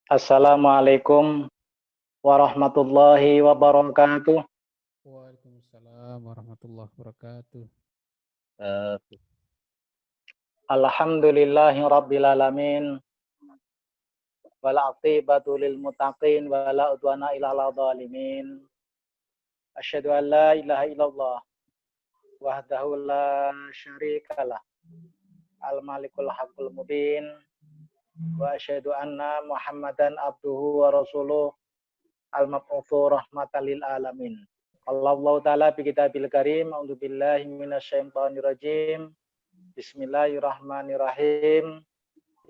Assalamualaikum warahmatullahi wabarakatuh. Waalaikumsalam warahmatullahi wabarakatuh. Alhamdulillahi rabbil alamin. Wal aqibatu lil muttaqin wa la udwana illa 'alal zalimin. Asyhadu an la ilaha illallah wahdahu la syarikalah. Al malikul haqqul mubin. Wa asyhadu anna Muhammadan abduhu wa rasuluh al mab'utsu rahmatan lil alamin. Allah Ta'ala bi kitabil karim, a'udzu billahi minasyaitonir rajim. Bismillahirrahmanirrahim.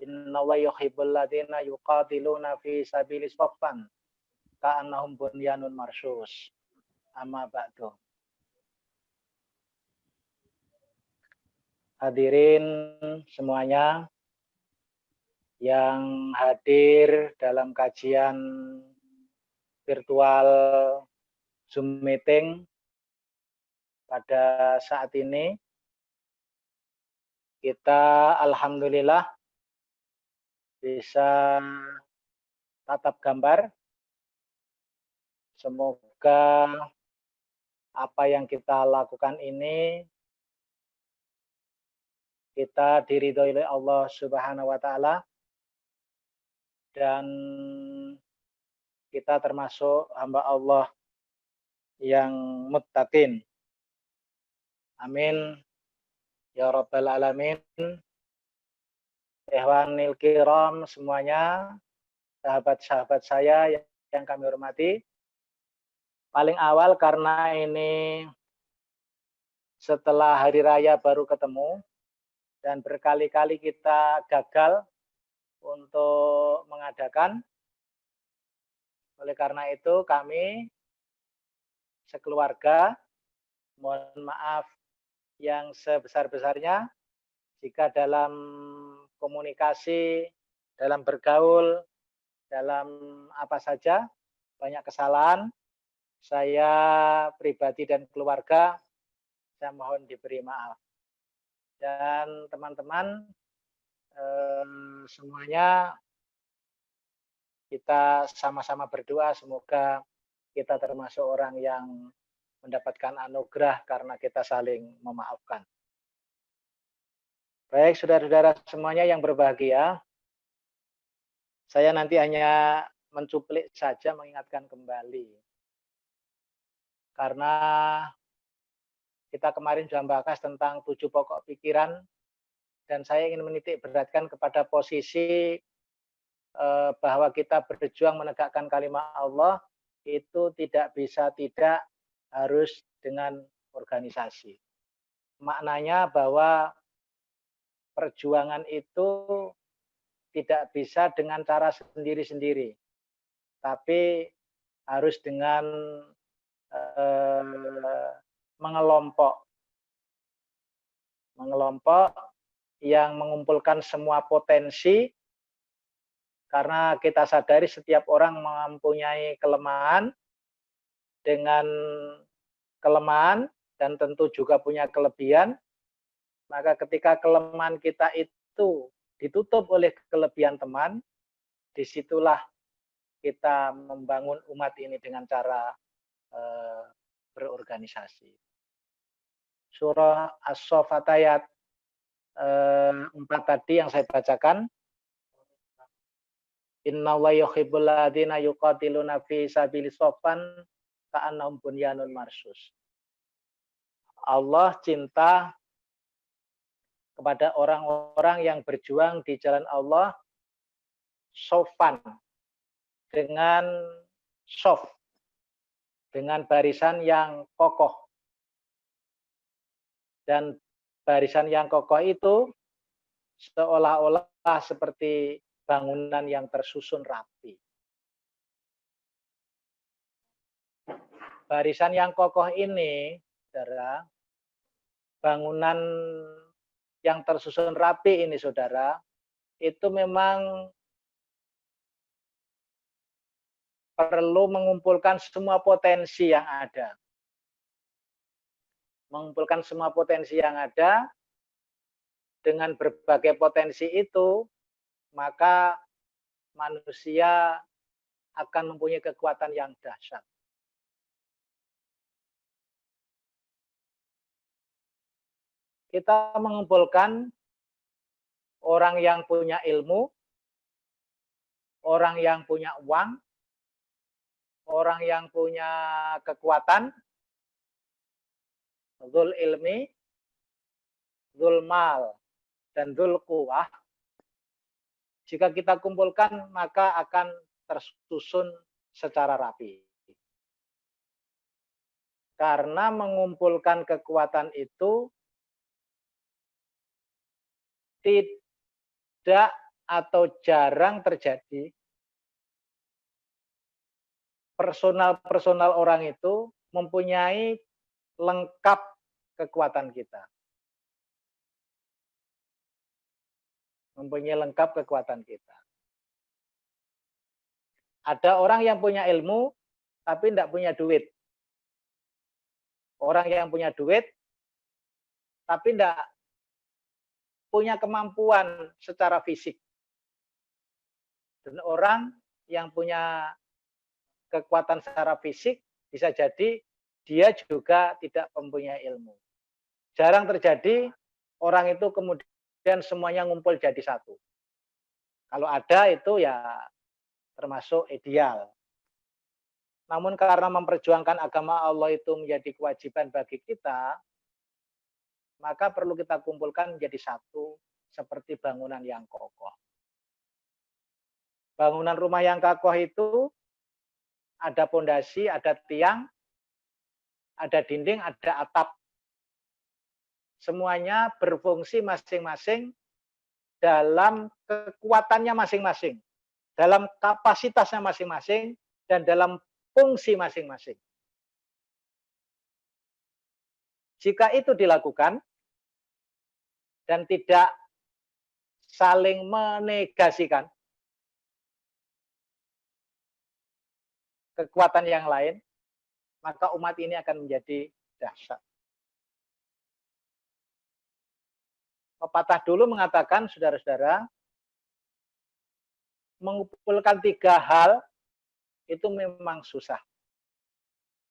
Inna wa yuhibbul ladzina yuqatiluna fi sabilis saffan ka'annahum bunyanun marsus. Amma ba'du. Hadirin semuanya yang hadir dalam kajian virtual Zoom meeting pada saat ini, kita alhamdulillah bisa tatap gambar. Semoga apa yang kita lakukan ini kita diridhoi oleh Allah Subhanahu wa taala dan kita termasuk hamba Allah yang muttaqin. Amin ya rabbal alamin. Ikhwanil kiram semuanya, sahabat-sahabat saya yang kami hormati. Paling awal karena ini setelah hari raya baru ketemu dan berkali-kali kita gagal untuk mengadakan. Oleh karena itu kami sekeluarga mohon maaf yang sebesar-besarnya jika dalam komunikasi, dalam bergaul, dalam apa saja banyak kesalahan. Saya pribadi dan keluarga saya mohon diberi maaf. Dan teman-teman semuanya kita sama-sama berdoa semoga kita termasuk orang yang mendapatkan anugerah karena kita saling memaafkan. Baik, saudara-saudara semuanya yang berbahagia, saya nanti hanya mencuplik saja mengingatkan kembali. Karena kita kemarin sudah membahas tentang 7 pokok pikiran dan saya ingin menitik beratkan kepada posisi bahwa kita berjuang menegakkan kalimat Allah itu tidak bisa tidak harus dengan organisasi. Maknanya bahwa perjuangan itu tidak bisa dengan cara sendiri-sendiri, tapi harus dengan mengelompok yang mengumpulkan semua potensi, karena kita sadari setiap orang mempunyai kelemahan, dengan kelemahan dan tentu juga punya kelebihan. Maka ketika kelemahan kita itu ditutup oleh kelebihan teman, disitulah kita membangun umat ini dengan cara berorganisasi. Surah As-Saffat ayat 4 tadi yang saya bacakan. Inna wa yuhibbul ladzina yuqatiluna fi sabilis saffan ka'annahum bunyanun marsus. Allah cinta kepada orang-orang yang berjuang di jalan Allah sofan, dengan soft, dengan barisan yang kokoh. Dan barisan yang kokoh itu seolah-olah seperti bangunan yang tersusun rapi. Barisan yang kokoh ini, saudara, bangunan yang tersusun rapi ini, saudara, itu memang perlu mengumpulkan semua potensi yang ada. Mengumpulkan semua potensi yang ada, dengan berbagai potensi itu, maka manusia akan mempunyai kekuatan yang dahsyat. Kita mengumpulkan orang yang punya ilmu, orang yang punya uang, orang yang punya kekuatan, dzul ilmi, dzul mal, dan dzul quwwah. Jika kita kumpulkan, maka akan tersusun secara rapi. Karena mengumpulkan kekuatan itu tidak atau jarang terjadi. Personal orang itu mempunyai lengkap kekuatan kita. Mempunyai lengkap kekuatan kita. Ada orang yang punya ilmu, tapi tidak punya duit. Orang yang punya duit, tapi tidak punya kemampuan secara fisik. Dan orang yang punya kekuatan secara fisik, bisa jadi dia juga tidak mempunyai ilmu. Jarang terjadi orang itu kemudian semuanya ngumpul jadi satu. Kalau ada itu ya termasuk ideal. Namun karena memperjuangkan agama Allah itu menjadi kewajiban bagi kita, maka perlu kita kumpulkan menjadi satu seperti bangunan yang kokoh. Bangunan rumah yang kokoh itu ada pondasi, ada tiang, ada dinding, ada atap. Semuanya berfungsi masing-masing dalam kekuatannya masing-masing, dalam kapasitasnya masing-masing, dan dalam fungsi masing-masing. Jika itu dilakukan dan tidak saling menegasikan kekuatan yang lain, maka umat ini akan menjadi dahsyat. Pepatah dulu mengatakan, saudara-saudara, mengumpulkan 3 hal itu memang susah.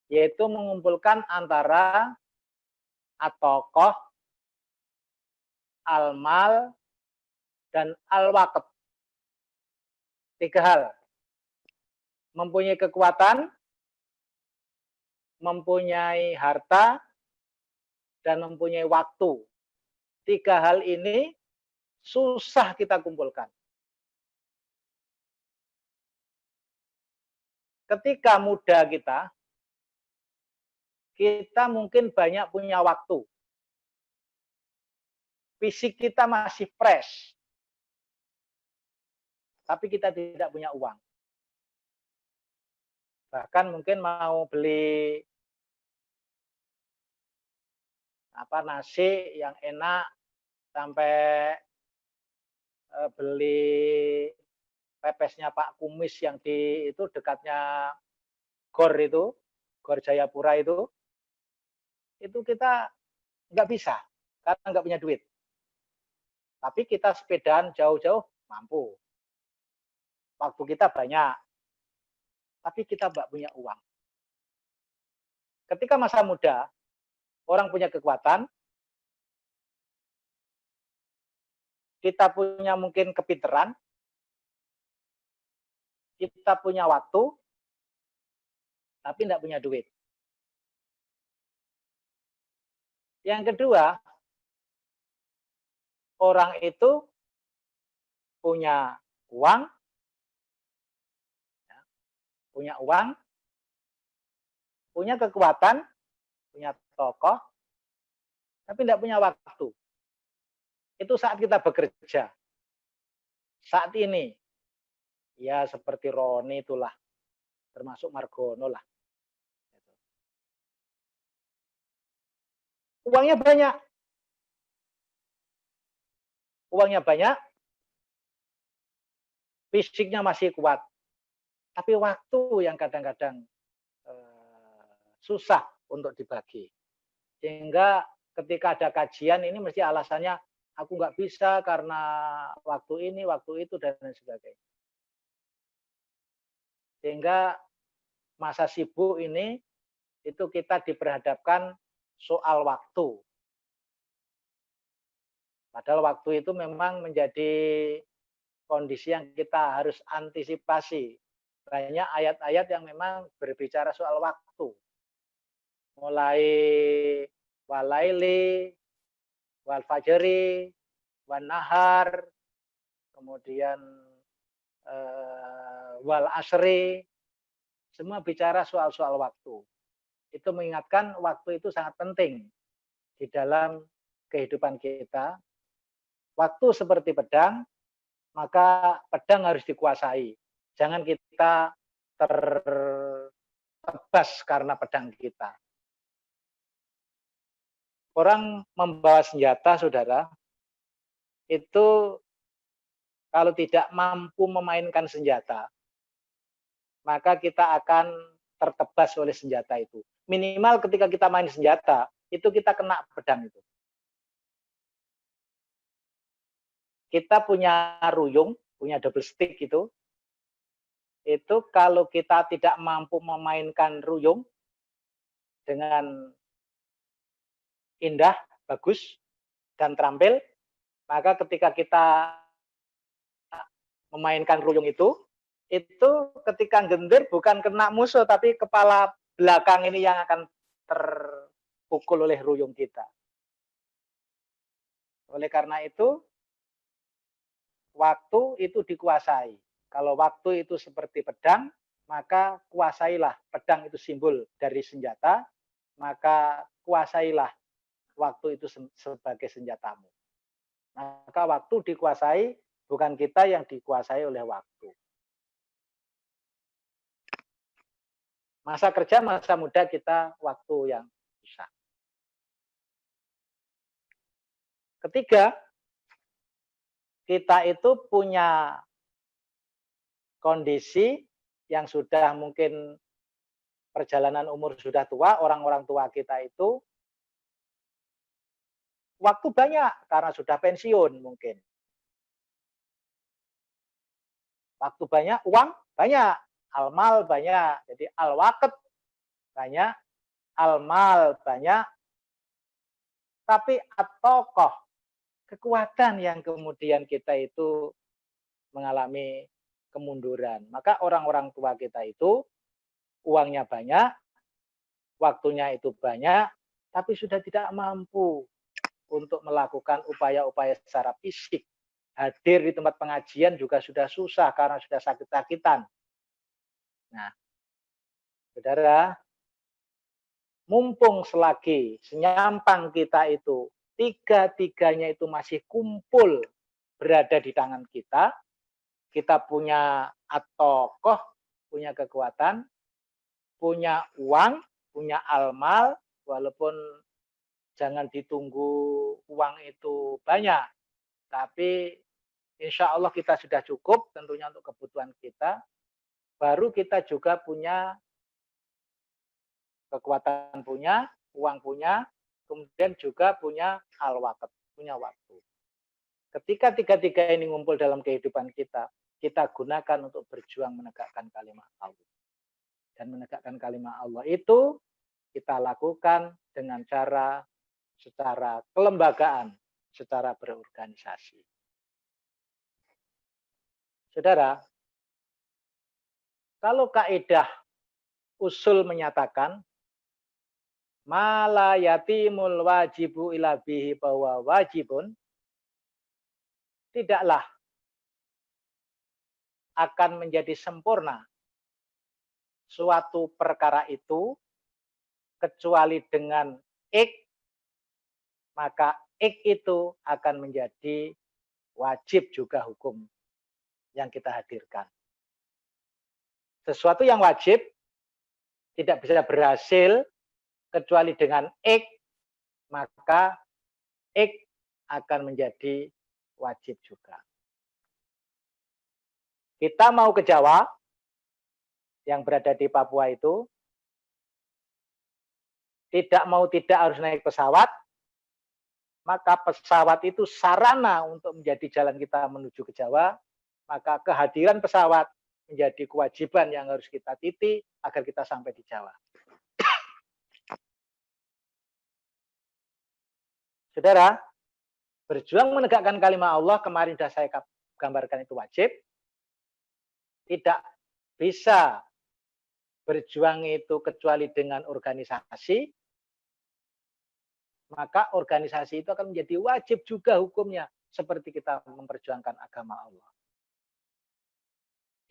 Yaitu mengumpulkan antara at-toqoh, al-mal, dan al-waqt. 3 hal. Mempunyai kekuatan, mempunyai harta, dan mempunyai waktu. 3 hal ini susah kita kumpulkan. Ketika muda kita mungkin banyak punya waktu. Fisik kita masih fresh. Tapi kita tidak punya uang. Bahkan mungkin mau beli nasi yang enak, sampai beli pepesnya Pak Kumis yang di itu dekatnya Gor Jayapura itu kita nggak bisa karena nggak punya duit. Tapi kita sepedaan jauh-jauh mampu. Waktu kita banyak, tapi kita nggak punya uang. Ketika masa muda, orang punya kekuatan, kita punya mungkin kepinteran, kita punya waktu, tapi tidak punya duit. Yang kedua, orang itu punya uang, punya kekuatan, punya tokoh, tapi tidak punya waktu. Itu saat kita bekerja. Saat ini, ya seperti Roni itulah, termasuk Margono lah. Uangnya banyak, fisiknya masih kuat, tapi waktu yang kadang-kadang susah untuk dibagi. Sehingga ketika ada kajian ini mesti alasannya aku nggak bisa karena waktu ini, waktu itu, dan lain sebagainya. Sehingga masa sibuk ini itu kita diperhadapkan soal waktu. Padahal waktu itu memang menjadi kondisi yang kita harus antisipasi. Banyak ayat-ayat yang memang berbicara soal waktu. Mulai walaili, wal fajri, wan nahar, kemudian wal asri, semua bicara soal-soal waktu. Itu mengingatkan waktu itu sangat penting di dalam kehidupan kita. Waktu seperti pedang, maka pedang harus dikuasai. Jangan kita tertebas karena pedang kita. Orang membawa senjata, saudara, itu kalau tidak mampu memainkan senjata, maka kita akan tertebas oleh senjata itu. Minimal ketika kita main senjata, itu kita kena pedang itu. Kita punya ruyung, punya double stick itu kalau kita tidak mampu memainkan ruyung dengan indah, bagus, dan terampil, maka ketika kita memainkan ruyung itu ketika gendir bukan kena musuh, tapi kepala belakang ini yang akan terpukul oleh ruyung kita. Oleh karena itu, waktu itu dikuasai. Kalau waktu itu seperti pedang, maka kuasailah. Pedang itu simbol dari senjata, maka kuasailah waktu itu sebagai senjatamu. Maka waktu dikuasai, bukan kita yang dikuasai oleh waktu. Masa kerja, masa muda kita waktu yang susah. Ketiga, kita itu punya kondisi yang sudah mungkin perjalanan umur sudah tua, orang-orang tua kita itu waktu banyak karena sudah pensiun mungkin. Waktu banyak, uang banyak, almal banyak, jadi al-waqt banyak, almal banyak, tapi at-toqoh, kekuatan yang kemudian kita itu mengalami kemunduran. Maka orang-orang tua kita itu uangnya banyak, waktunya itu banyak, tapi sudah tidak mampu untuk melakukan upaya-upaya secara fisik. Hadir di tempat pengajian juga sudah susah karena sudah sakit-sakitan. Nah, saudara, mumpung selagi senyampang kita itu, tiga-tiganya itu masih kumpul berada di tangan kita punya at-toqoh, punya kekuatan, punya uang, punya almal, walaupun jangan ditunggu uang itu banyak, tapi insya Allah kita sudah cukup tentunya untuk kebutuhan kita, baru kita juga punya kekuatan, punya uang, punya, kemudian juga punya al-waqt, punya waktu. Ketika tiga-tiga ini ngumpul dalam kehidupan kita gunakan untuk berjuang menegakkan kalimat Allah. Dan menegakkan kalimat Allah itu kita lakukan dengan cara secara kelembagaan, secara berorganisasi. Saudara, kalau kaidah usul menyatakan mala yatimul wajibu ila bihi bahwa wajibun, tidaklah akan menjadi sempurna suatu perkara itu kecuali dengan ik, maka ik itu akan menjadi wajib juga hukum yang kita hadirkan. Sesuatu yang wajib tidak bisa berhasil kecuali dengan ik, maka ik akan menjadi wajib juga. Kita mau ke Jawa, yang berada di Papua itu, tidak mau tidak harus naik pesawat, maka pesawat itu sarana untuk menjadi jalan kita menuju ke Jawa, maka kehadiran pesawat menjadi kewajiban yang harus kita titi agar kita sampai di Jawa. Saudara, berjuang menegakkan kalimat Allah, kemarin sudah saya gambarkan itu wajib. Tidak bisa berjuang itu kecuali dengan organisasi, maka organisasi itu akan menjadi wajib juga hukumnya, seperti kita memperjuangkan agama Allah.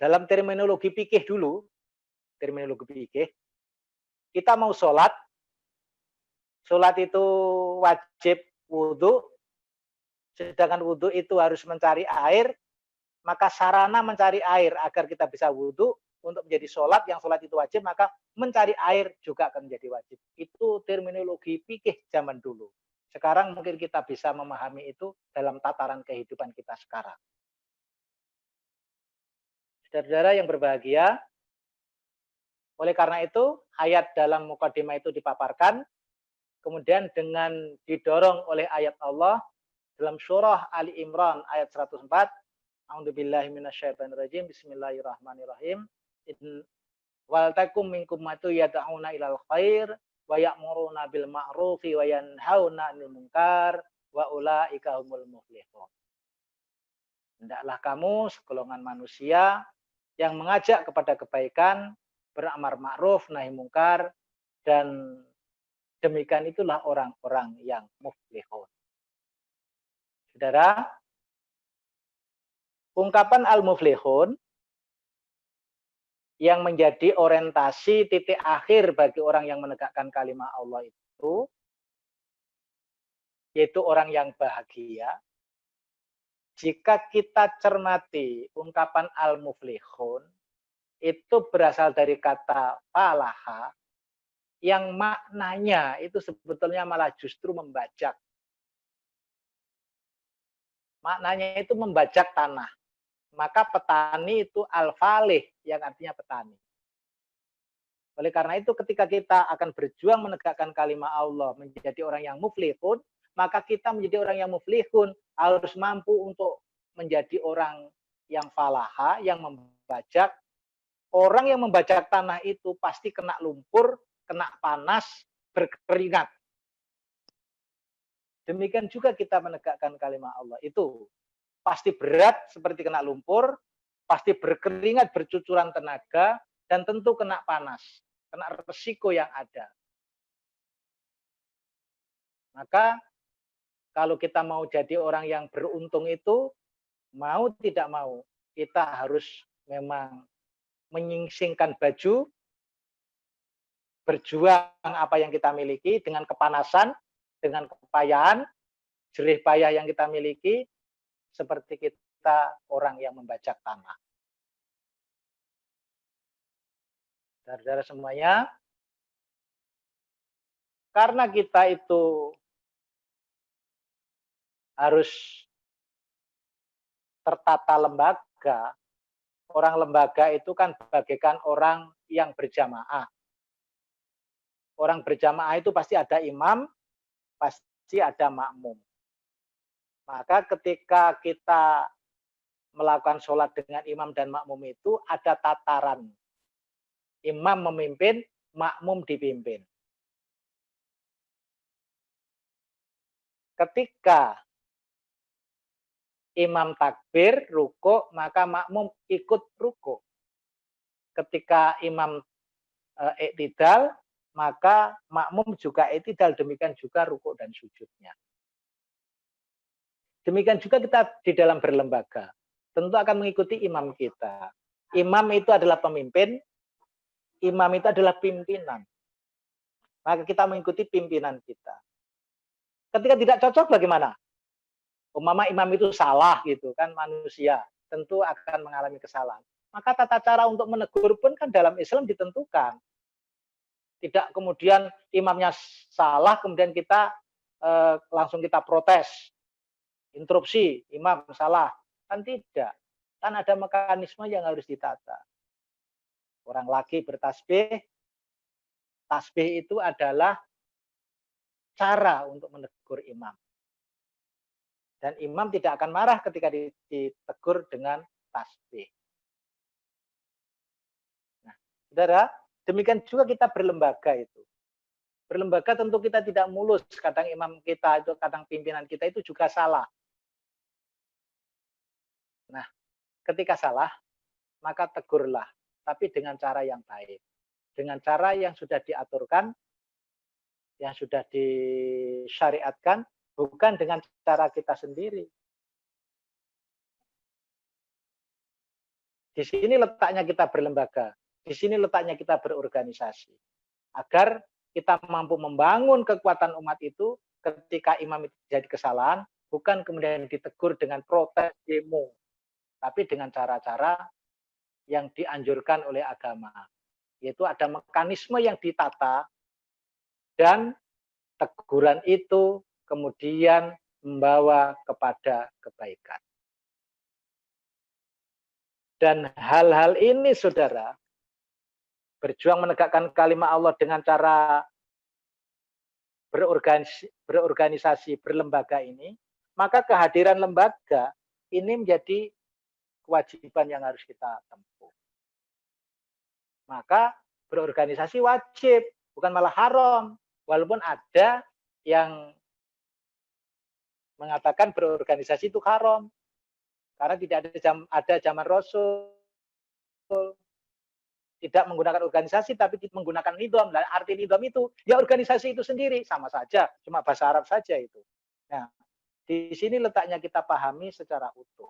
Dalam terminologi fikih dulu, terminologi fikih, kita mau sholat itu wajib wudhu, sedangkan wudhu itu harus mencari air, maka sarana mencari air agar kita bisa wudhu untuk menjadi sholat, yang sholat itu wajib, maka mencari air juga akan menjadi wajib. Itu terminologi fikih zaman dulu. Sekarang mungkin kita bisa memahami itu dalam tataran kehidupan kita sekarang. Saudara-saudara yang berbahagia, oleh karena itu ayat dalam mukadimah itu dipaparkan, kemudian dengan didorong oleh ayat Allah dalam surah Ali Imran ayat 104, A'udzubillahi minasyaitonirrajim, bismillahirrahmanirrahim. Wal takum minkum matu yad'una ilal khair wa ya'muruna bil ma'rufi wa yanhauna 'anil munkar wa ulaika humul muflihun. Hendaklah kamu segolongan manusia yang mengajak kepada kebaikan, beramar ma'ruf nahi mungkar, dan demikian itulah orang-orang yang muflihun. Saudara, ungkapan al-muflihun yang menjadi orientasi titik akhir bagi orang yang menegakkan kalimat Allah itu, yaitu orang yang bahagia. Jika kita cermati ungkapan al-muflihun, itu berasal dari kata falaha, yang maknanya itu sebetulnya malah justru membajak. Maknanya itu membajak tanah. Maka petani itu al-falih, yang artinya petani. Oleh karena itu ketika kita akan berjuang menegakkan kalimat Allah menjadi orang yang muflihun, maka kita menjadi orang yang muflihun harus mampu untuk menjadi orang yang falaha, yang membajak. Orang yang membajak tanah itu pasti kena lumpur, kena panas, berkeringat. Demikian juga kita menegakkan kalimat Allah. Itu pasti berat seperti kena lumpur, pasti berkeringat, bercucuran tenaga, dan tentu kena panas, kena resiko yang ada. Maka kalau kita mau jadi orang yang beruntung itu, mau tidak mau, kita harus memang menyingsingkan baju, berjuang apa yang kita miliki dengan kepanasan, dengan kepayahan, jerih payah yang kita miliki, seperti kita orang yang membajak tanah. Saudara-saudara semuanya, karena kita itu harus tertata lembaga, orang lembaga itu kan bagaikan orang yang berjamaah. Orang berjamaah itu pasti ada imam, pasti ada makmum. Maka ketika kita melakukan sholat dengan imam dan makmum itu ada tataran. Imam memimpin, makmum dipimpin. Ketika imam takbir, ruku, maka makmum ikut ruku. Ketika imam iktidal, maka makmum juga iktidal, demikian juga ruku dan sujudnya. Demikian juga kita di dalam berlembaga. Tentu akan mengikuti imam kita. Imam itu adalah pemimpin, imam itu adalah pimpinan. Maka kita mengikuti pimpinan kita. Ketika tidak cocok bagaimana? Umpama imam itu salah gitu kan, manusia tentu akan mengalami kesalahan. Maka tata cara untuk menegur pun kan dalam Islam ditentukan. Tidak kemudian imamnya salah kemudian kita langsung kita protes. Interupsi, imam salah. Kan tidak. Kan ada mekanisme yang harus ditata. Orang laki bertasbih, tasbih itu adalah cara untuk menegur imam. Dan imam tidak akan marah ketika ditegur dengan tasbih. Saudara, demikian juga kita berlembaga itu. Berlembaga tentu kita tidak mulus. Kadang imam kita itu, kadang pimpinan kita itu juga salah. Nah, ketika salah, maka tegurlah. Tapi dengan cara yang baik. Dengan cara yang sudah diaturkan, yang sudah disyariatkan, bukan dengan cara kita sendiri. Di sini letaknya kita berlembaga. Di sini letaknya kita berorganisasi. Agar kita mampu membangun kekuatan umat itu ketika imam itu jadi kesalahan, bukan kemudian ditegur dengan protes demo, tapi dengan cara-cara yang dianjurkan oleh agama. Yaitu ada mekanisme yang ditata dan teguran itu kemudian membawa kepada kebaikan. Dan hal-hal ini, saudara, berjuang menegakkan kalimat Allah dengan cara berorganisasi, berlembaga ini, maka kehadiran lembaga ini menjadi kewajiban yang harus kita tempuh. Maka berorganisasi wajib, bukan malah haram. Walaupun ada yang mengatakan berorganisasi itu haram. Karena tidak ada zaman Rasul tidak menggunakan organisasi tapi menggunakan nidom. Dan arti nidom itu ya organisasi itu sendiri, sama saja, cuma bahasa Arab saja itu. Nah, di sini letaknya kita pahami secara utuh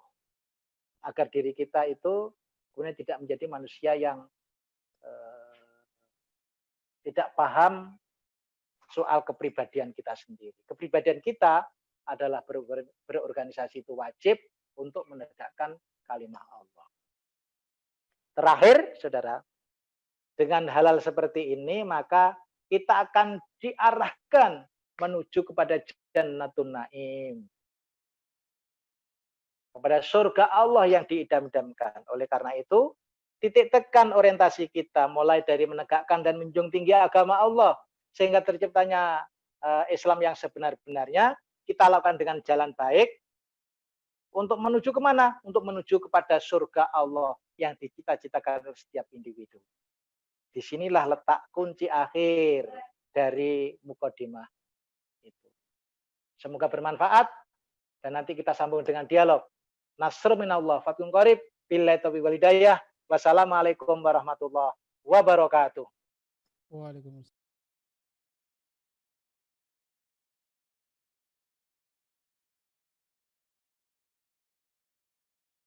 agar diri kita itu kemudian tidak menjadi manusia yang tidak paham soal kepribadian kita sendiri. Kepribadian kita adalah berorganisasi itu wajib untuk menegakkan kalimat Allah. Terakhir, saudara, dengan hal-hal seperti ini, maka kita akan diarahkan menuju kepada Jannatun Naim. Kepada surga Allah yang diidam-idamkan. Oleh karena itu, titik tekan orientasi kita mulai dari menegakkan dan menjunjung tinggi agama Allah sehingga terciptanya Islam yang sebenar-benarnya, kita lakukan dengan jalan baik untuk menuju kemana? Untuk menuju kepada surga Allah yang dicita-citakan oleh setiap individu. Disinilah letak kunci akhir dari mukadimah itu. Semoga bermanfaat dan nanti kita sambung dengan dialog. Nasr minallah, fathun qarib, billahi taufiq wal hidayah. Wassalamualaikum warahmatullahi wabarakatuh. Waalaikumsalam.